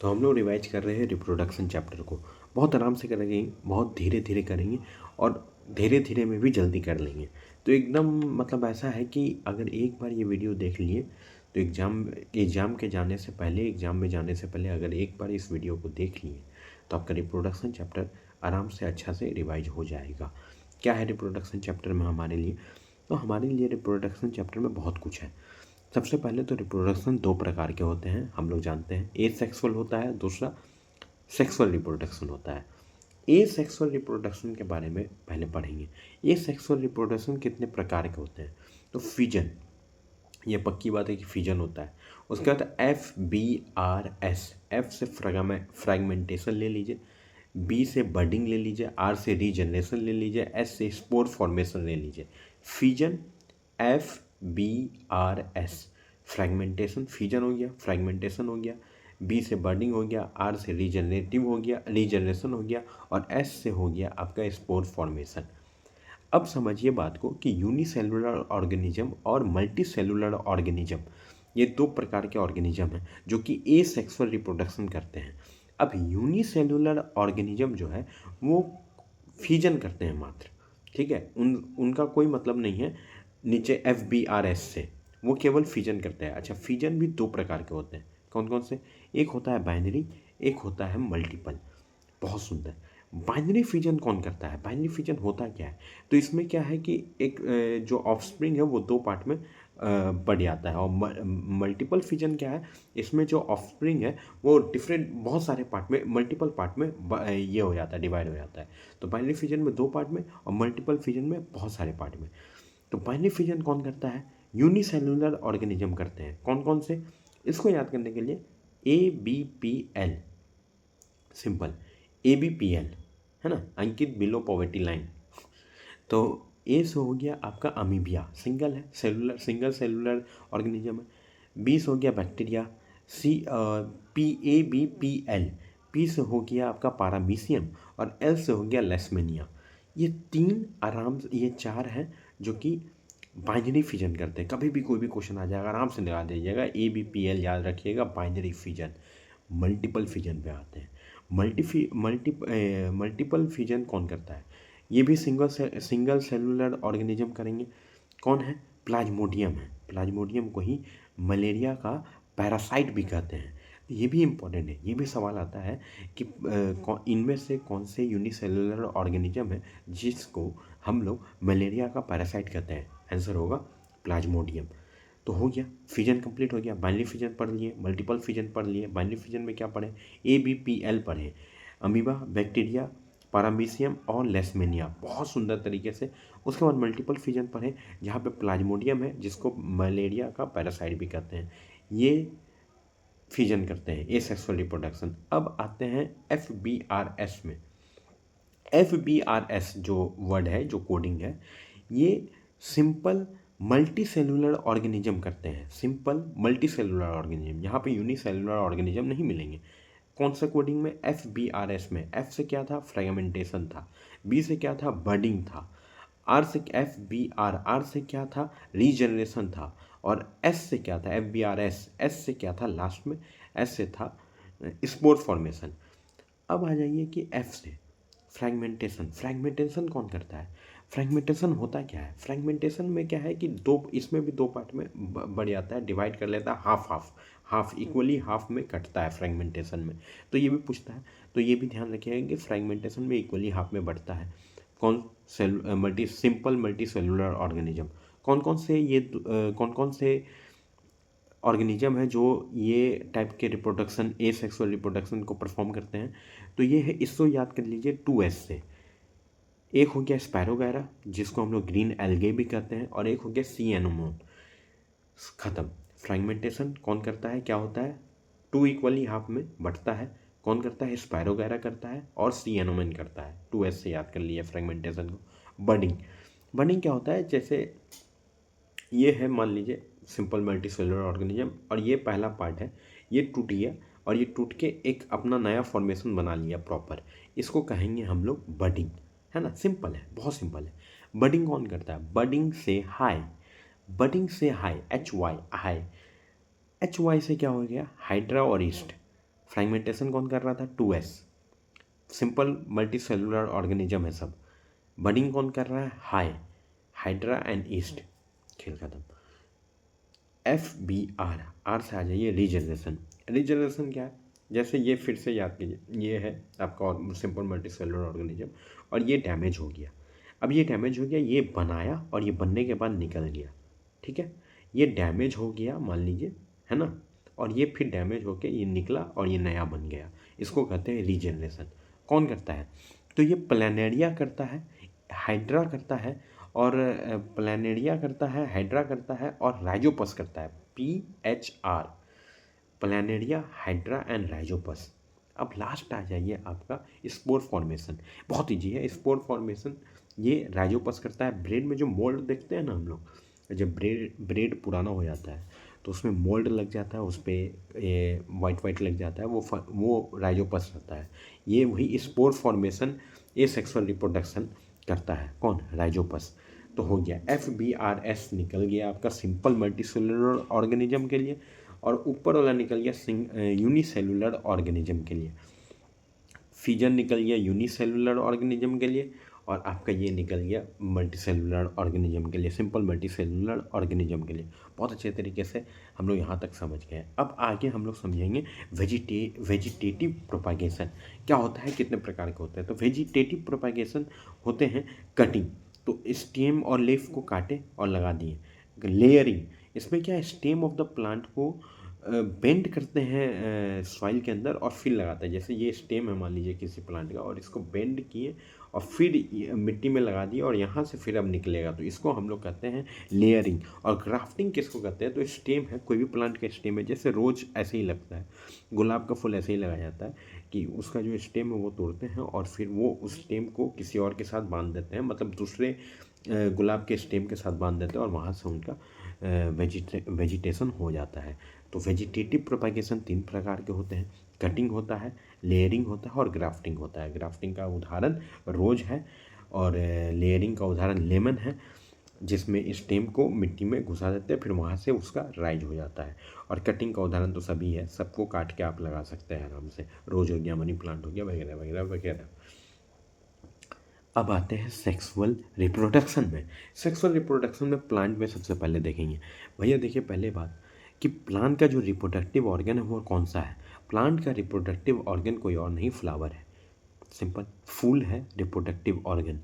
तो हम लोग रिवाइज कर रहे हैं रिप्रोडक्शन चैप्टर को। बहुत आराम से करेंगे, बहुत धीरे धीरे करेंगे और धीरे धीरे में भी जल्दी कर लेंगे। तो एकदम मतलब ऐसा है कि अगर एक बार ये वीडियो देख लिए तो एग्ज़ाम के जाने से पहले, एग्ज़ाम में जाने से पहले अगर एक बार इस वीडियो को देख लिए तो आपका रिप्रोडक्शन चैप्टर आराम से अच्छा से रिवाइज हो जाएगा। क्या है रिप्रोडक्शन चैप्टर में हमारे लिए? तो हमारे लिए रिप्रोडक्शन चैप्टर में बहुत कुछ है। सबसे पहले तो रिप्रोडक्शन दो प्रकार के होते हैं, हम लोग जानते हैं। ए सेक्सुअल होता है, दूसरा सेक्सुअल रिप्रोडक्शन होता है। ए सेक्सुअल रिप्रोडक्शन के बारे में पहले पढ़ेंगे। ए सेक्सुअल रिप्रोडक्शन कितने प्रकार के होते हैं? तो फिजन, ये पक्की बात है कि फिजन होता है। उसके बाद FBRS, एफ से फ्रैगमेंटेशन ले लीजिए, बी से बडिंग ले लीजिए, आर से रीजनरेशन ले लीजिए, एस से स्पोर फॉर्मेशन ले लीजिए। फिजन, FBRS, फ्रैगमेंटेशन, फिजन हो गया, फ्रैगमेंटेशन हो गया, बी से बर्डिंग हो गया, आर से रीजनरेशन हो गया और एस से हो गया आपका स्पोर फॉर्मेशन। अब समझिए बात को कि यूनिसेलुलर ऑर्गेनिज्म और मल्टी सेलुलर ऑर्गेनिज्म, ये दो प्रकार के ऑर्गेनिज्म हैं जो कि ए सेक्सुअल रिप्रोडक्शन करते हैं। अब यूनिसेलुलर ऑर्गेनिज्म जो है वो फ्यूजन करते हैं मात्र, ठीक है, उनका कोई मतलब नहीं है नीचे FBRS से, वो केवल फ्यूजन करते हैं। अच्छा, फ्यूजन भी दो प्रकार के होते हैं, कौन कौन से? एक होता है बाइनरी, एक होता है मल्टीपल। बहुत सुंदर। बाइनरी फिजन कौन करता है? बाइनरी फिजन होता क्या है? तो इसमें क्या है कि एक जो ऑफस्प्रिंग है वो दो पार्ट में बढ़ जाता है। और मल्टीपल फिजन क्या है? इसमें जो ऑफस्प्रिंग है वो डिफरेंट बहुत सारे पार्ट में, मल्टीपल पार्ट में ये हो जाता है, डिवाइड हो जाता है। तो बाइनरी फिजन में दो पार्ट में और मल्टीपल फिजन में बहुत सारे पार्ट में। तो बाइनरी फिजन कौन करता है? यूनिसेलुलर ऑर्गेनिज्म करते हैं। कौन कौन से? इसको याद करने के लिए ABPL, सिंपल ABPL है ना, अंकित बिलो पॉवर्टी लाइन। तो ए से हो गया आपका अमीबिया, सिंगल है, सिंगल सेलुलर ऑर्गेनिज्म है। बी से हो गया बैक्टीरिया, PABPL, पी से हो गया आपका पारामीसियम और एल से हो गया लेशमेनिया। ये तीन आराम से, ये चार हैं जो कि बाइनरी फिजन करते हैं। कभी भी कोई भी क्वेश्चन आ जाएगा आराम से लगा दीजिएगा, ABPL याद रखिएगा, बाइनरी फिजन। मल्टीपल फिजन पे आते हैं। मल्टीपल फिजन कौन करता है? ये भी सिंगल सेलुलर ऑर्गेनिज्म करेंगे। कौन है? प्लाज्मोडियम है। प्लाज्मोडियम को ही मलेरिया का पैरासाइट भी कहते हैं। ये भी इम्पोर्टेंट है, ये भी सवाल आता है कि इनमें से कौन से यूनिसेलुलर ऑर्गेनिज्म है जिसको हम लोग मलेरिया का पैरासाइट कहते हैं? आंसर होगा प्लाज्मोडियम। तो हो गया, फिजन कंप्लीट हो गया। बाइनरी फिजन पढ़ लिए, मल्टीपल फिजन पढ़ लिए। बाइनरी फिजन में क्या पढ़े? ABPL पढ़े, अमीबा, बैक्टीरिया, पारामीसियम और लेशमेनिया, बहुत सुंदर तरीके से। उसके बाद मल्टीपल फिजन पढ़े जहाँ पे प्लाज्मोडियम है जिसको मलेरिया का पैरासाइट भी कहते हैं, ये फिजन करते हैं, एसेक्सुअल रिप्रोडक्शन। अब आते हैं FBRS में। FBRS जो वर्ड है, जो कोडिंग है, ये सिंपल मल्टी सेलुलर ऑर्गेनिज्म करते हैं। सिंपल मल्टी सेलुलर ऑर्गेनिज्म, यहाँ पे यूनिसेलुलर ऑर्गेनिज्म नहीं मिलेंगे। कौन सा कोडिंग में? FBRS में। F से क्या था? फ्रेगमेंटेशन था। B से क्या था? बर्डिंग था। R से FBR से क्या था? रीजनरेशन था। और S से क्या था? FBRS, S से क्या था लास्ट में? S से था स्पोर फॉर्मेशन। अब आ जाइए कि F से फ्रैगमेंटेशन। फ्रैगमेंटेशन कौन करता है? फ्रैगमेंटेशन होता क्या है? फ्रैगमेंटेशन में क्या है कि दो, इसमें भी दो पार्ट में बढ़ जाता है, डिवाइड कर लेता है, हाफ इक्वली हाफ में कटता है फ्रैगमेंटेशन में। तो ये भी पूछता है, तो ये भी ध्यान रखिएगा कि फ्रैगमेंटेशन में इक्वली हाफ में बढ़ता है। कौन? Simple multi cellular organism. कौन कौन से ऑर्गेनिज्म है जो ये टाइप के रिप्रोडक्शन, ए सेक्सुअल रिप्रोडक्शन को परफॉर्म करते हैं? तो ये है, इसको याद कर लीजिए 2S से। एक हो गया स्पैरोगैरा जिसको हम लोग ग्रीन एल्गे भी कहते हैं, और एक हो गया सी एनोमोन। खत्म। फ्रैगमेंटेशन कौन करता है? क्या होता है? टू इक्वली हाफ में बढ़ता है। कौन करता है? स्पैरोगैरा करता है और सी एनोमोन करता है। 2S से याद कर लिया फ्रैगमेंटेशन को। बडिंग, बडिंग क्या होता है? जैसे ये है, मान लीजिए सिंपल मल्टी सेलुलर ऑर्गेनिज्म, और ये पहला पार्ट है, ये टूट गया और ये टूट के एक अपना नया फॉर्मेशन बना लिया प्रॉपर, इसको कहेंगे हम लोग बडिंग, है ना। सिंपल है, बहुत सिंपल है। बडिंग कौन करता है? बडिंग से हाई, बडिंग से हाई, HY, हाई। HY से क्या हो गया? हाइड्रा और ईस्ट। फ्रैगमेंटेशन कौन कर रहा था? 2s। Simple multi cellular organism है सब। बडिंग कौन कर रहा है? Hydra and east. खेल खत्म। FBR, आर से आ जाइए रीजनरेशन। रीजनरेशन क्या है? जैसे ये फिर से याद कीजिए, ये है आपका सिंपल मल्टी सेलुलर ऑर्गेनिज्म और ये डैमेज हो गया। अब ये डैमेज हो गया, ये बनाया और ये बनने के बाद निकल गया, ठीक है। ये डैमेज हो गया मान लीजिए, है ना, और ये फिर डैमेज होके ये निकला और ये नया बन गया। इसको कहते हैं रीजनरेशन। कौन करता है? तो ये प्लानेरिया करता है, हाइड्रा करता है, और प्लानेरिया करता है, हाइड्रा करता है और राइजोपस करता है। PHR, Planaria, hydra and Rhizopus. अब लास्ट आ जाइए आपका स्पोर फॉर्मेशन। बहुत ईजी है स्पोर फॉर्मेशन। ये राइजोपस करता है। ब्रेड में जो मोल्ड देखते हैं ना हम लोग, जब ब्रेड पुराना हो जाता है तो उसमें मोल्ड लग जाता है, उस पर वाइट लग जाता है, वो राइजोपस रहता है। ये वही स्पोर फॉर्मेशन, ये सेक्सुअल रिप्रोडक्शन करता है। कौन? राइजोपस। तो हो गया FBRS निकल गया आपका सिंपल मल्टीसेलुलर ऑर्गेनिज्म के लिए, और ऊपर वाला निकल गया यूनिसेलुलर ऑर्गेनिज्म के लिए। फिजन निकल गया यूनिसेलुलर ऑर्गेनिज्म के लिए, और आपका ये निकल गया मल्टीसेलुलर ऑर्गेनिज्म के लिए, सिंपल मल्टीसेलुलर ऑर्गेनिज्म के लिए। बहुत अच्छे तरीके से हम लोग यहाँ तक समझ गए। अब आगे हम लोग समझेंगे वेजिटेटिव प्रोपागेशन क्या होता है, कितने प्रकार के होते हैं। तो वेजिटेटिव प्रोपागेशन होते हैं कटिंग, तो स्टेम और लीफ को काटे और लगा दिए। लेयरिंग, इसमें क्या है, स्टेम ऑफ द प्लांट को बेंड करते हैं सॉइल के अंदर और फिर लगाते हैं। जैसे ये स्टेम है मान लीजिए किसी प्लांट का, और इसको बेंड किए और फिर मिट्टी में लगा दिए और यहाँ से फिर अब निकलेगा, तो इसको हम लोग कहते हैं लेयरिंग। और ग्राफ्टिंग किसको कहते हैं? तो स्टेम है, कोई भी प्लांट का स्टेम है, जैसे रोज ऐसे ही लगता है, गुलाब का फूल ऐसे ही लगाया जाता है कि उसका जो स्टेम है वो तोड़ते हैं और फिर वो उस स्टेम को किसी और के साथ बांध देते हैं, मतलब दूसरे गुलाब के स्टेम के साथ बांध देते हैं और वहाँ से उनका वेजिटेशन हो जाता है। तो वेजिटेटिव प्रोपागेशन 3 प्रकार के होते हैं, कटिंग होता है, लेयरिंग होता है और ग्राफ्टिंग होता है। ग्राफ्टिंग का उदाहरण रोज है और लेयरिंग का उदाहरण लेमन है, जिसमें स्टेम को मिट्टी में घुसा देते हैं, फिर वहाँ से उसका राइज हो जाता है। और कटिंग का उदाहरण तो सभी है, सबको काट के आप लगा सकते हैं आराम से, रोज हो गया, मनी प्लांट हो गया, वगैरह वगैरह वगैरह। अब आते हैं सेक्सुअल रिप्रोडक्शन में। सेक्सुअल रिप्रोडक्शन में प्लांट में सबसे पहले देखेंगे, भैया देखिए पहले बात कि प्लांट का जो रिप्रोडक्टिव ऑर्गन है वो कौन सा है। प्लांट का रिप्रोडक्टिव ऑर्गन कोई और नहीं, फ्लावर है, सिंपल। फूल है रिप्रोडक्टिव ऑर्गन।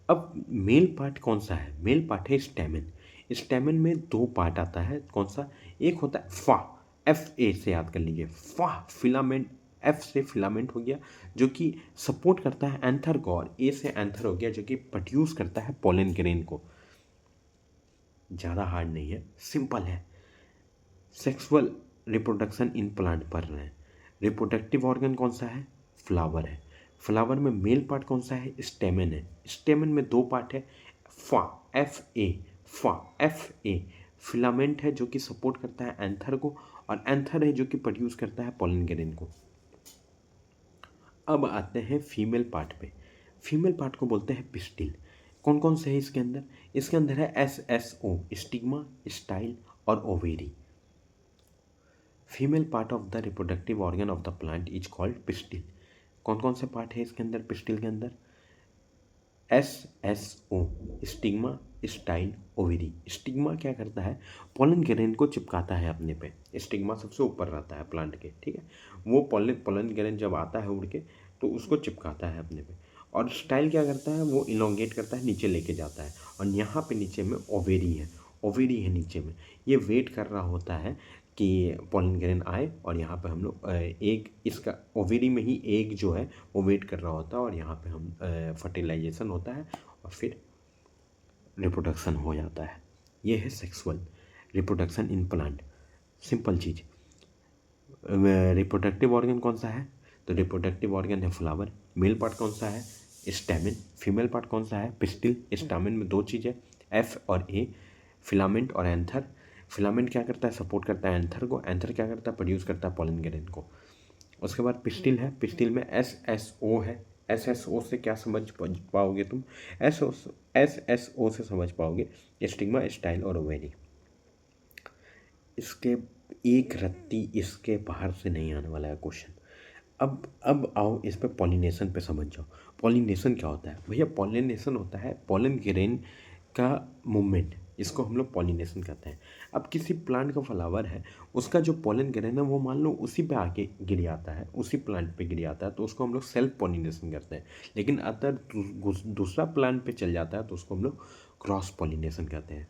अब मेल पार्ट कौन सा है? मेल पार्ट है स्टेमन। स्टेमन में 2 पार्ट आता है, कौन सा? एक होता है फा, FA से याद कर लीजिए, फा फिलामेंट, F से फिलामेंट हो गया जो कि सपोर्ट करता है एंथर को, और A से एंथर हो गया जो कि प्रोड्यूस करता है पोलन ग्रेन को। ज़्यादा हार्ड नहीं है, सिंपल है। सेक्सुअल रिप्रोडक्शन इन प्लांट पढ़ रहे हैं। रिप्रोडक्टिव ऑर्गन कौन सा है? फ्लावर है। फ्लावर में मेल पार्ट कौन सा है? स्टेमन है। स्टेमन में 2 पार्ट है, फा, FA। फिलामेंट है जो कि सपोर्ट करता है एंथर को, और एंथर है जो कि प्रोड्यूस करता है पोलन ग्रेन को। अब आते हैं फीमेल पार्ट पे। फीमेल पार्ट को बोलते हैं पिस्टिल। कौन कौन से है इसके अंदर? इसके अंदर है SSO, स्टिग्मा, स्टाइल और ovary. Female part of the reproductive organ of the plant is called pistil. कौन कौन से पार्ट है इसके अंदर? पिस्टिल के अंदर SSO, stigma, style, ovary. Stigma क्या करता है? पोलन ग्रेन को चिपकाता है अपने पे। स्टिग्मा सबसे ऊपर रहता है प्लांट के, ठीक है। वो पोलन ग्रेन जब आता है उड़ के तो उसको चिपकाता है अपने पे। और स्टाइल क्या करता है? वो इलोंगेट करता है, नीचे लेके जाता है। और यहाँ पे नीचे में ओवेरी है, ओवेरी है नीचे में। ये वेट कर रहा होता है कि पोलन ग्रेन आए, और यहाँ पे हम लोग एग, इसका ओवेरी में ही एग जो है वो वेट कर रहा होता है, और यहाँ पे हम फर्टिलाइजेशन होता है और फिर रिप्रोडक्शन हो जाता है। ये है sexual reproduction in plant, simple cheese. Reproductive organ कौन सा है? तो रिप्रोडक्टिव ऑर्गन है फ्लावर। मेल पार्ट कौन सा है? स्टैमेन। फीमेल पार्ट कौन सा है? पिस्टिल। स्टैमेन में 2 चीज़ है, F और A, फिलामेंट और एंथर। फिलामेंट क्या करता है? सपोर्ट करता है एंथर को। एंथर क्या करता है? प्रोड्यूस करता है पोलन ग्रेन को। उसके बाद पिस्टिल है, पिस्टिल में SSO है। SSO से क्या समझ पाओगे तुम? SSO से समझ पाओगे स्टिग्मा, स्टाइल और ओवेरी। इसके एक रत्ती इसके बाहर से नहीं आने वाला है क्वेश्चन। अब आओ इस पे पॉलिनेशन पे समझ जाओ। पॉलिनेशन क्या होता है भैया? पॉलिनेशन होता है पोलन ग्रेन का मूवमेंट, इसको हम लोग पॉलिनेशन कहते हैं। अब किसी प्लांट का फ्लावर है, उसका जो पोलन ग्रेन है वो मान लो उसी पे आके गिर आता है, उसी प्लांट पे गिर आता है, तो उसको हम लोग सेल्फ पॉलिनेशन करते हैं। लेकिन अगर दूसरा प्लांट पे चल जाता है तो उसको हम लोग क्रॉस पॉलिनेशन कहते हैं।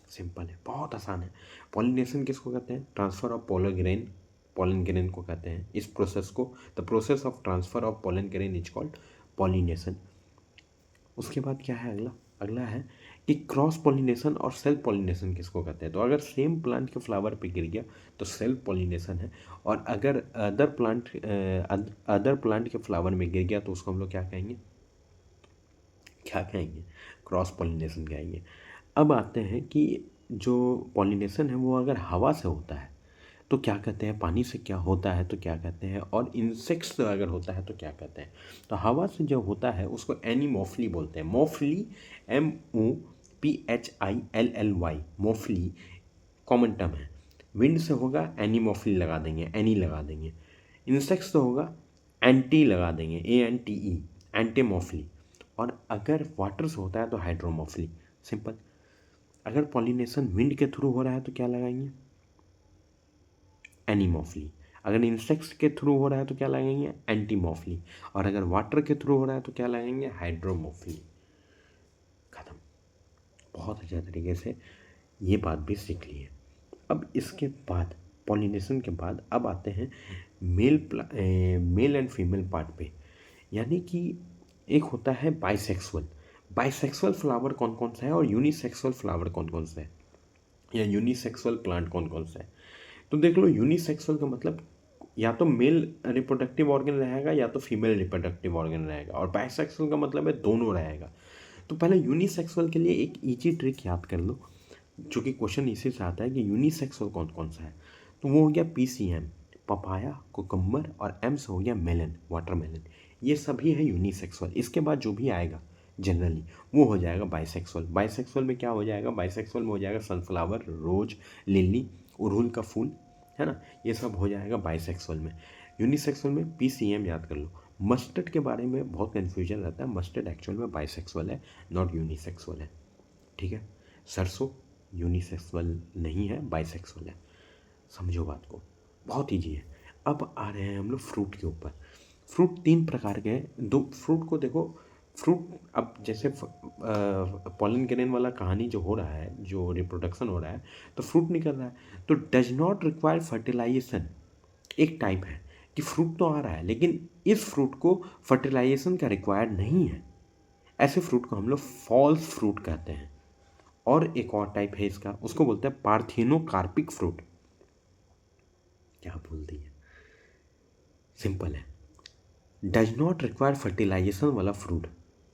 सिंपल है, बहुत आसान है। पॉलिनेशन किसको कहते हैं? ट्रांसफर ऑफ पोलन ग्रेन को कहते हैं इस प्रोसेस को। The process of transfer of pollen grain is called pollination. उसके बाद क्या है अगला? अगला है कि क्रॉस पॉलिनेशन और सेल्फ पॉलिनेशन किसको कहते हैं? तो अगर सेम प्लांट के फ्लावर पे गिर गया तो सेल्फ पॉलिनेशन है, और अगर अदर प्लांट के फ्लावर में गिर गया तो उसको हम लोग क्या कहेंगे? क्रॉस पॉलिनेशन कहेंगे। अब आते हैं कि जो पॉलिनेशन है वो अगर हवा से होता है तो क्या कहते हैं? पानी से क्या होता है तो क्या कहते हैं? और इंसेक्ट्स से अगर होता है तो क्या कहते हैं? तो हवा से जो होता है उसको एनीमोफिली बोलते हैं। मोफली, MOPHILLY, मोफली कॉमन टर्म है। विंड से होगा एनीमोफिली लगा देंगे, एनी लगा देंगे। इंसेक्ट्स से होगा एंटी लगा देंगे, ANTE, एंटीमोफिली। और अगर वाटर से होता है तो हाइड्रोमोफिली। सिंपल। अगर पॉलिनेशन विंड के थ्रू हो रहा है तो क्या लगाएंगे? एनीमोफिली। अगर इंसेक्ट्स के थ्रू हो रहा है तो क्या लगाएंगे? एंटीमोफिली। और अगर वाटर के थ्रू हो रहा है तो क्या लगाएंगे? हाइड्रोमोफिली। खत्म। बहुत अच्छे तरीके से ये बात भी सीख ली है। अब इसके बाद पॉलिनेशन के बाद अब आते हैं मेल एंड फीमेल पार्ट पे। यानी कि एक होता है बाइसेक्सुअल। बाइसेक्सुअल फ्लावर कौन कौन सा है और यूनिसेक्सुअल फ्लावर कौन कौन सा है, या यूनिसेक्सुअल प्लांट कौन कौन सा है? तो देख लो, यूनिसेक्सुअल का मतलब या तो मेल रिप्रोडक्टिव ऑर्गन रहेगा या तो फीमेल रिप्रोडक्टिव ऑर्गन रहेगा, और बाइसेक्सुअल का मतलब है दोनों रहेगा। तो पहले यूनिसेक्सुअल के लिए एक इजी ट्रिक याद कर लो, जो कि क्वेश्चन इसी से आता है कि यूनिसेक्सुअल कौन कौन सा है। तो वो हो गया PCM, पपाया, कोकम्बर, और M से हो गया मेलन, वाटरमेलन। ये सभी है यूनिसेक्सुअल। इसके बाद जो भी आएगा जनरली वो हो जाएगा बाइसेक्सुअल। बाइसेक्सुअल में क्या हो जाएगा? बाइसेक्सुअल में हो जाएगा सनफ्लावर, रोज, लिली, उड़हुल का फूल, है ना, ये सब हो जाएगा बाइसेक्सुअल में। यूनिसेक्सुअल में PCM याद कर लो। मस्टर्ड के बारे में बहुत कन्फ्यूजन रहता है, मस्टर्ड एक्चुअल में बाइसेक्सुअल है, नॉट यूनिसेक्सुअल है। ठीक है, सरसों यूनिसेक्सुअल नहीं है, बाइसेक्सुअल है। समझो बात को, बहुत ईजी है। अब आ रहे हैं हम लोग फ्रूट के ऊपर। फ्रूट 3 प्रकार के हैं। दो फ्रूट को देखो, फ्रूट अब जैसे पॉलन ग्रेन वाला कहानी जो हो रहा है, जो रिप्रोडक्शन हो रहा है, तो फ्रूट निकल रहा है, तो डज नॉट रिक्वायर फर्टिलाइजेशन एक टाइप है कि फ्रूट तो आ रहा है लेकिन इस फ्रूट को फर्टिलाइजेशन का रिक्वायर्ड नहीं है। ऐसे फ्रूट को हम लोग फॉल्स फ्रूट कहते हैं। और एक और टाइप है इसका, उसको बोलते हैं पार्थेनोकार्पिक फ्रूट। क्या बोल दिया? सिंपल है, डज नॉट रिक्वायर फर्टिलाइजेशन वाला फ्रूट,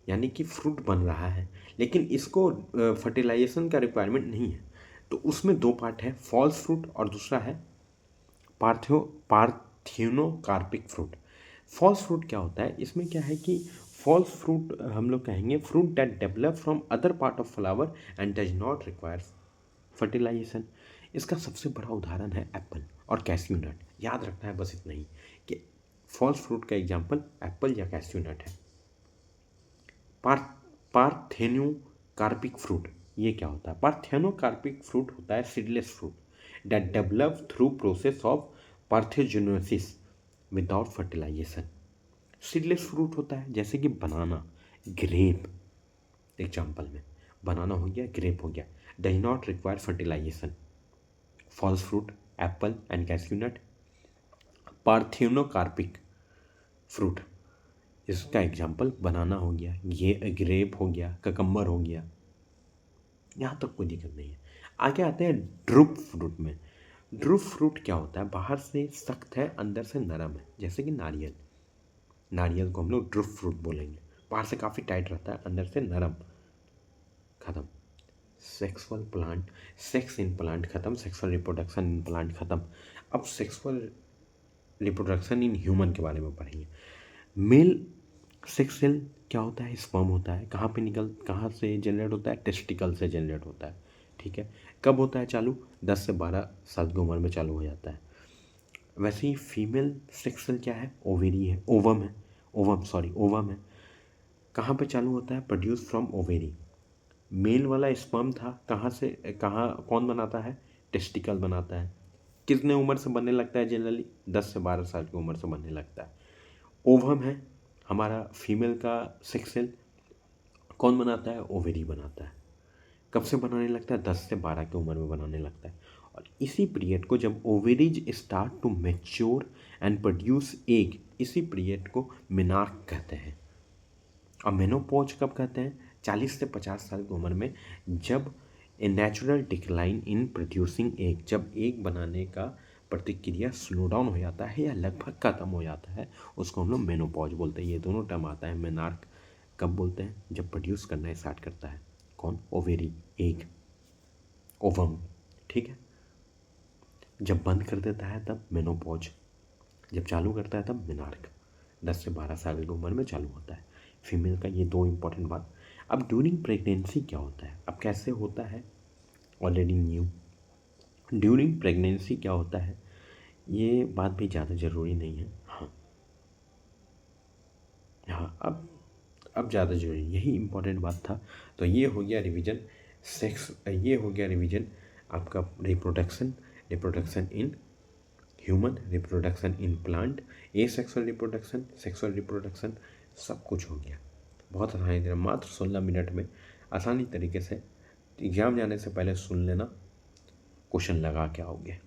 यानी कि फ्रूट बन रहा है लेकिन इसको फर्टिलाइजेशन का रिक्वायरमेंट नहीं है। तो उसमें 2 पार्ट है, फॉल्स फ्रूट और दूसरा है पार्थेनोकार्पिक फ्रूट। फॉल्स फ्रूट क्या होता है? इसमें क्या है कि फॉल्स फ्रूट हम लोग कहेंगे fruit that develop from other part of flower and does not require fertilisation. इसका सबसे बड़ा उदाहरण है एप्पल और कैस्यू नट। याद रखना है बस इतना ही कि फॉल्स फ्रूट का एग्जाम्पल एप्पल या कैस्यू नट है। पार्थेनोकार्पिक फ्रूट ये क्या होता है? पार्थेनोकार्पिक फ्रूट होता है seedless fruit that develop through process of parthenogenesis without fertilisation. Seedless fruit होता है जैसे कि बनाना, ग्रेप। एग्जाम्पल में बनाना हो गया, ग्रेप हो गया, does not require fertilisation. False fruit apple and cashew nut. Parthenocarpic fruit, इसका एग्जाम्पल बनाना हो गया, ये ग्रेप हो गया, ककम्बर हो गया। यहाँ तक कोई दिक्कत नहीं है। आगे आते हैं ड्रुप फ्रूट में। ड्रुप फ्रूट क्या होता है? बाहर से सख्त है, अंदर से नरम है, जैसे कि नारियल। नारियल को हम लोग ड्रुप फ्रूट बोलेंगे। बाहर से काफ़ी टाइट रहता है, अंदर से नरम। खत्म। Sexual plant, sex in plant खत्म, सेक्सुअल रिप्रोडक्शन इन प्लांट खत्म। अब सेक्सुअल रिप्रोडक्शन इन ह्यूमन के बारे में पढ़ेंगे। मेल सेक्स सेल क्या होता है? स्पर्म होता है। कहाँ से जनरेट होता है? टेस्टिकल से जनरेट होता है। ठीक है, कब होता है चालू? 10 से 12 साल की उम्र में चालू हो जाता है। वैसे ही फीमेल सेक्स सेल क्या है, ओवेरी है, ओवम है। कहाँ पे चालू होता है, प्रोड्यूस फ्रॉम ओवेरी। मेल वाला स्पर्म था, कहाँ से कहाँ कौन बनाता है, टेस्टिकल बनाता है। कितने उम्र से बनने लगता है, जनरली 10 से 12 साल की उम्र से बनने लगता है। ओवम है हमारा फीमेल का सेक्स सेल, कौन बनाता है, ओवेरी बनाता है। कब से बनाने लगता है, 10 से 12 की उम्र में बनाने लगता है। और इसी पीरियड को जब ovaries start to mature and produce egg, इसी पीरियड को मेनार्क कहते हैं। और मेनोपॉज कब कहते हैं, 40 से 50 साल की उम्र में, जब a natural decline in producing egg, जब एग बनाने का प्रतिक्रिया स्लो डाउन हो जाता है या लगभग खत्म हो जाता है, उसको हम लोग मेनोपॉज बोलते हैं। ये दोनों टर्म आता है। मेनार्क कब बोलते हैं, जब प्रोड्यूस करना स्टार्ट करता है, कौन, ओवेरी, एग, ओवम, ठीक है। जब बंद कर देता है तब मेनोपॉज, जब चालू करता है तब मेनार्क। 10 से 12 साल की उम्र में चालू होता है फीमेल का। ये दो इंपॉर्टेंट बात। अब ड्यूरिंग प्रेगनेंसी क्या होता है, अब कैसे होता है, ऑलरेडी न्यू। ड्यूरिंग प्रेगनेंसी क्या होता है, ये बात भी ज़्यादा ज़रूरी नहीं है। हाँ हाँ, अब ज़्यादा जरूरी, यही इंपॉर्टेंट बात था। तो ये हो गया रिवीजन सेक्स, ये हो गया रिवीजन आपका reproduction, reproduction in human, reproduction in plant, A sexual reproduction, sexual reproduction, सब कुछ हो गया। बहुत आसानी से, मात्र 16 मिनट में आसानी तरीके से। एग्ज़ाम जाने से पहले सुन लेना, क्वेश्चन लगा के आओगे।